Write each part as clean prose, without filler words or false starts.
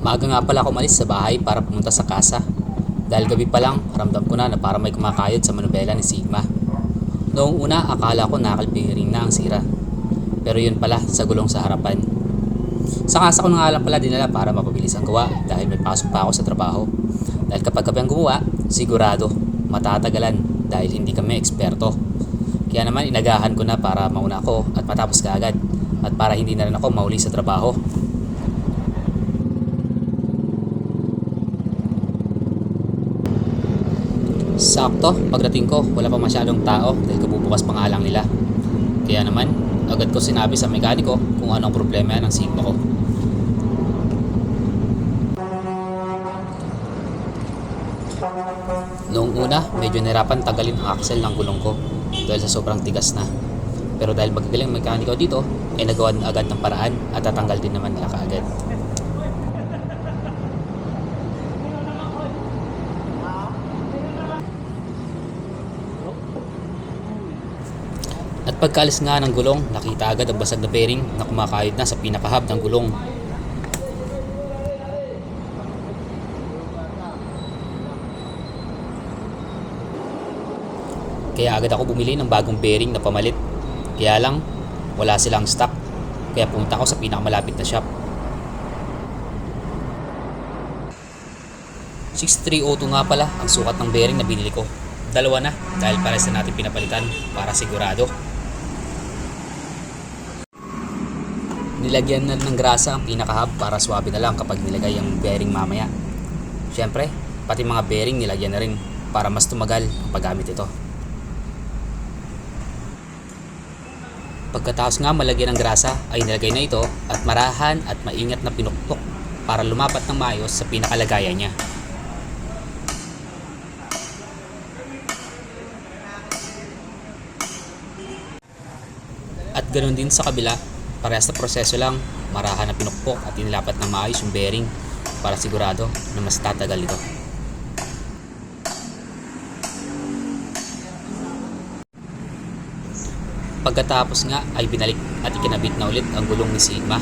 Maaga nga pala ako umalis sa bahay para pumunta sa kasa. Dahil gabi pa lang, ramdam ko na para may kumakayod sa manubela ni Sigma. Noong una, akala ko nakalpiring na ang sira. Pero yun pala, sa gulong sa harapan. Sa kasa ko na nga lang pala dinala para mapabilis ang gawa dahil may pasok pa ako sa trabaho. Dahil kapag kami ang gumawa, sigurado, matatagalan dahil hindi kami eksperto. Kaya naman inagahan ko na para mauna ako at matapos kaagad at para hindi na rin ako mahuli sa trabaho. Sakto, pagdating ko, wala pa masyadong tao dahil kabubukas pa nga lang nila. Kaya naman, agad ko sinabi sa mekaniko kung ano ang problema ng Sigma ko. Noong una, medyo nahirapan tagalin ang axle ng gulong ko dahil sa sobrang tigas na. Pero dahil magagaling mekaniko dito, ay nagawa na agad ng paraan at tatanggal din naman nila kaagad. At pagkaalis nga ng gulong, nakita agad ang basag na bearing na kumakayod na sa pinakahub ng gulong. Kaya agad ako bumili ng bagong bearing na pamalit. Kaya lang, wala silang stock. Kaya pumunta ako sa pinakamalapit na shop. 6302 nga pala ang sukat ng bearing na binili ko. Dalawa na dahil pares na natin pinapalitan para sigurado. Nilagyan na ng grasa ang pinaka-hub para swabe na lang kapag nilagay ang bearing mamaya. Siyempre, pati mga bearing nilagyan na rin para mas tumagal ang paggamit ito. Pagkatapos nga malagyan ng grasa ay nilagay na ito at marahan at maingat na pinukpok para lumapat ng maayos sa pinakalagayan niya. At ganoon din sa kabila, parehas na proseso lang, marahan na pinukpok at inilapat ng maayos yung bearing para sigurado na mas tatagal ito. Pagkatapos nga ay binalik at ikinabit na ulit ang gulong ni Sigma.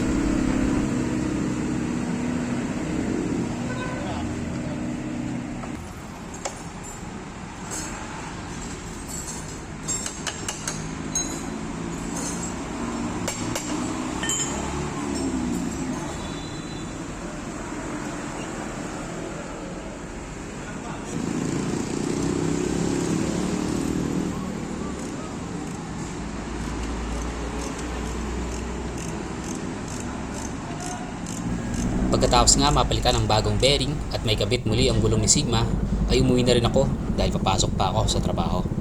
Pagkatapos nga mapalitan ang bagong bearing at may kabit muli ang gulong ni Sigma, ay umuwi na rin ako dahil papasok pa ako sa trabaho.